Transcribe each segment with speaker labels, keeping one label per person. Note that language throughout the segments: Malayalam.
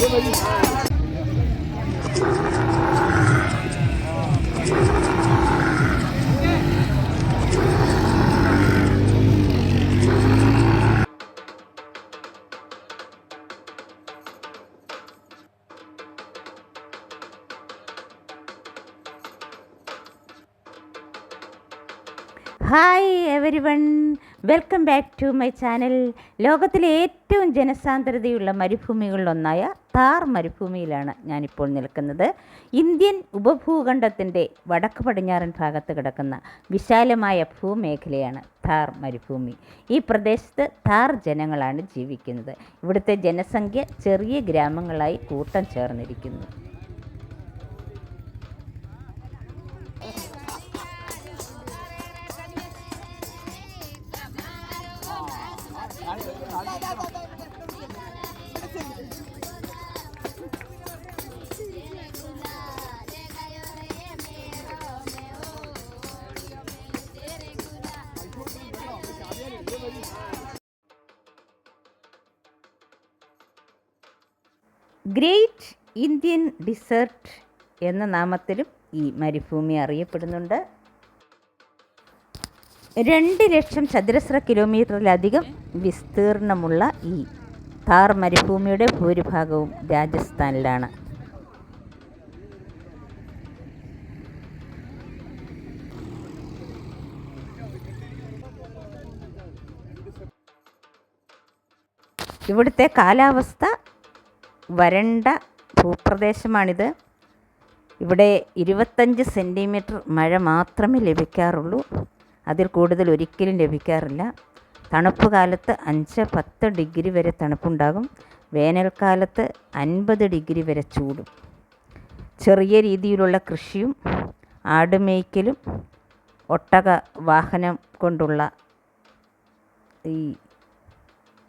Speaker 1: Hi everyone, welcome back to my channel. ലോകത്തിലെ ഏറ്റവും ജനസാന്ദ്രതയുള്ള മരുഭൂമികളിലൊന്നായ താർ മരുഭൂമിയിലാണ് ഞാനിപ്പോൾ നിൽക്കുന്നത്. ഇന്ത്യൻ ഉപഭൂഖണ്ഡത്തിൻ്റെ വടക്ക് പടിഞ്ഞാറൻ ഭാഗത്ത് കിടക്കുന്ന വിശാലമായ ഭൂമേഖലയാണ് താർ മരുഭൂമി. ഈ പ്രദേശത്ത് താർ ജനങ്ങളാണ് ജീവിക്കുന്നത്. ഇവിടുത്തെ ജനസംഖ്യ ചെറിയ ഗ്രാമങ്ങളായി കൂട്ടം ചേർന്നിരിക്കുന്നു. ഗ്രേറ്റ് ഇന്ത്യൻ ഡിസേർട്ട് എന്ന നാമത്തിലും ഈ മരുഭൂമി അറിയപ്പെടുന്നുണ്ട്. 2 ലക്ഷം ചതുരശ്ര കിലോമീറ്ററിലധികം വിസ്തീർണമുള്ള ഈ താർ മരുഭൂമിയുടെ ഭൂരിഭാഗവും രാജസ്ഥാനിലാണ്. ഇവിടുത്തെ കാലാവസ്ഥ വരണ്ട ഭൂപ്രദേശമാണിത്. ഇവിടെ 25 സെൻറ്റിമീറ്റർ മഴ മാത്രമേ ലഭിക്കാറുള്ളൂ. അതിൽ കൂടുതൽ ഒരിക്കലും ലഭിക്കാറില്ല. തണുപ്പ് കാലത്ത് 5-10 ഡിഗ്രി വരെ തണുപ്പുണ്ടാകും. വേനൽക്കാലത്ത് 50 ഡിഗ്രി വരെ ചൂടും. ചെറിയ രീതിയിലുള്ള കൃഷിയും ആടുമേയ്ക്കലും ഒട്ടക വാഹനം കൊണ്ടുള്ള ഈ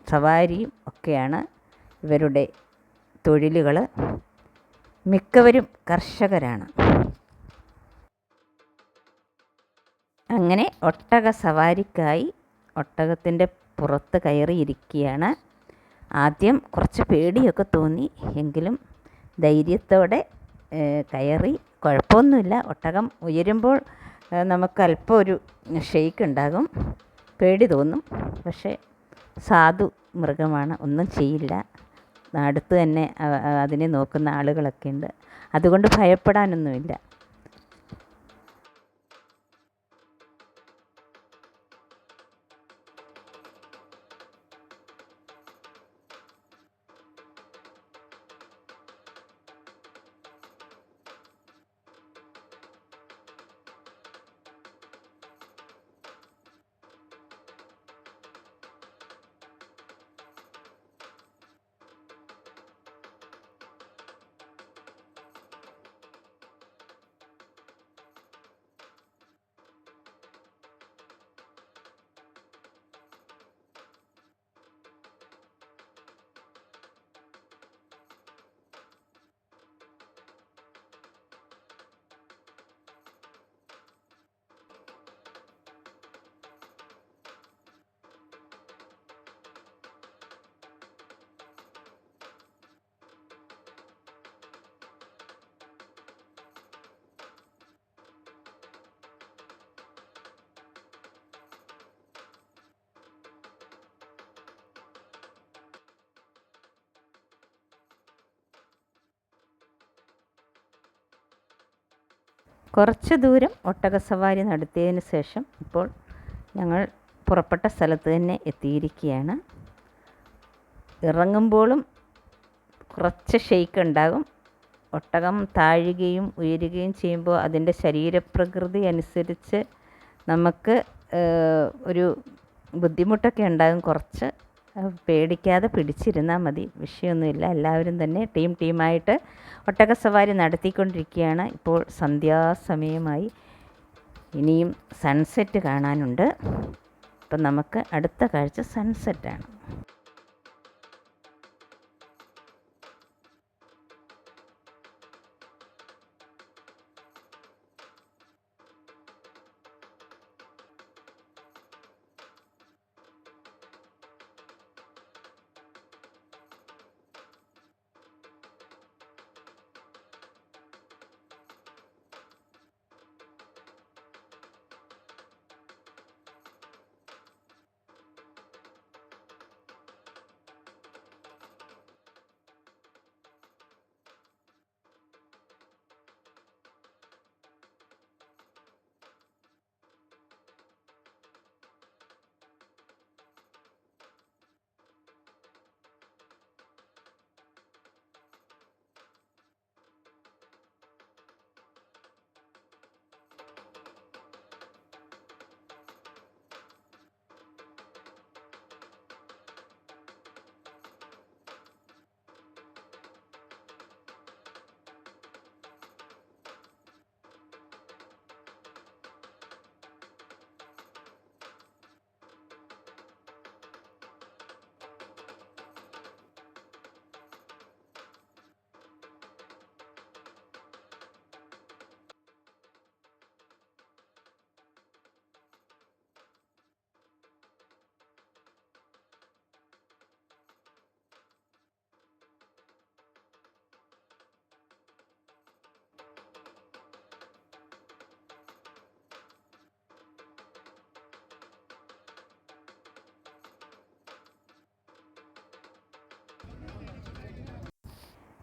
Speaker 1: സവാരിയും ഒക്കെയാണ് ഇവരുടെ തൊഴിലുകൾ. മിക്കവരും കർഷകരാണ്. അങ്ങനെ ഒട്ടക സവാരിക്കായി ഒട്ടകത്തിൻ്റെ പുറത്ത് കയറിയിരിക്കുകയാണ്. ആദ്യം കുറച്ച് പേടിയൊക്കെ തോന്നി, എങ്കിലും ധൈര്യത്തോടെ കയറി. കുഴപ്പമൊന്നുമില്ല. ഒട്ടകം ഉയരുമ്പോൾ നമുക്ക് അല്പം ഒരു ഷെയ്ക്ക് ഉണ്ടാകും, പേടി തോന്നും. പക്ഷേ സാധു മൃഗമാണ്, ഒന്നും ചെയ്യില്ല. അടുത്ത് തന്നെ അതിനെ നോക്കുന്ന ആളുകളൊക്കെ ഉണ്ട്. അതുകൊണ്ട് ഭയപ്പെടാനൊന്നുമില്ല. കുറച്ച് ദൂരം ഒട്ടകസവാരി നടത്തിയതിന് ശേഷം ഇപ്പോൾ ഞങ്ങൾ പുറപ്പെട്ട സ്ഥലത്ത് തന്നെ എത്തിയിരിക്കുകയാണ്. ഇറങ്ങുമ്പോഴും കുറച്ച് ഷെയ്ക്ക് ഉണ്ടാകും. ഒട്ടകം താഴുകയും ഉയരുകയും ചെയ്യുമ്പോൾ അതിൻ്റെ ശരീരപ്രകൃതി അനുസരിച്ച് നമുക്ക് ഒരു ബുദ്ധിമുട്ടൊക്കെ ഉണ്ടാകും. കുറച്ച് പേടിക്കാതെ പിടിച്ചിരുന്നാൽ മതി, വിഷയമൊന്നുമില്ല. എല്ലാവരും തന്നെ ടീമായിട്ട് ഒട്ടകസവാരി നടത്തിക്കൊണ്ടിരിക്കുകയാണ്. ഇപ്പോൾ സന്ധ്യാസമയമായി, ഇനിയും സൺസെറ്റ് കാണാനുണ്ട്. അപ്പം നമുക്ക് അടുത്ത കാഴ്ച സൺസെറ്റാണ്.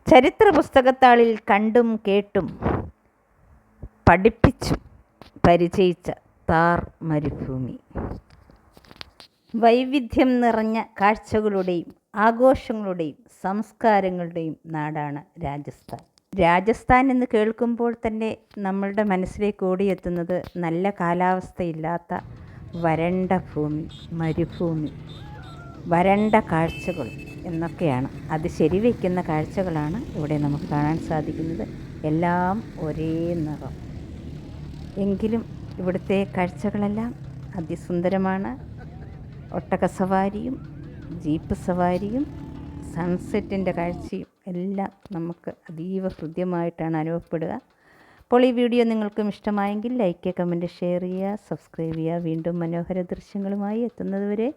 Speaker 1: ചരിത്ര പുസ്തകത്താളിൽ കണ്ടും കേട്ടും പഠിപ്പിച്ചും പരിചയിച്ച താർ മരുഭൂമി. വൈവിധ്യം നിറഞ്ഞ കാഴ്ചകളുടെയും ആഘോഷങ്ങളുടെയും സംസ്കാരങ്ങളുടെയും നാടാണ് രാജസ്ഥാൻ. രാജസ്ഥാൻ എന്ന് കേൾക്കുമ്പോൾ തന്നെ നമ്മളുടെ മനസ്സിലേക്ക് ഓടിയെത്തുന്നത് നല്ല കാലാവസ്ഥയില്ലാത്ത വരണ്ട ഭൂമി, മരുഭൂമി, വരണ്ട കാഴ്ചകൾ എന്നൊക്കെയാണ്. അത് ശരിവയ്ക്കുന്ന കാഴ്ചകളാണ് ഇവിടെ നമുക്ക് കാണാൻ സാധിക്കുന്നത്. എല്ലാം ഒരേ നിറം. എങ്കിലും ഇവിടുത്തെ കാഴ്ചകളെല്ലാം അതിസുന്ദരമാണ്. ഒട്ടകസവാരിയും ജീപ്പ് സവാരിയും സൺസെറ്റിൻ്റെ കാഴ്ചയും എല്ലാം നമുക്ക് അതീവ ഹൃദ്യമായിട്ടാണ് അനുഭവപ്പെടുക. അപ്പോൾ ഈ വീഡിയോ നിങ്ങൾക്കും ഇഷ്ടമായെങ്കിൽ ലൈക്ക്, കമൻറ്റ്, ഷെയർ ചെയ്യുക, സബ്സ്ക്രൈബ് ചെയ്യുക. വീണ്ടും മനോഹര ദൃശ്യങ്ങളുമായി എത്തുന്നതുവരെ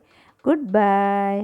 Speaker 1: ഗുഡ് ബൈ.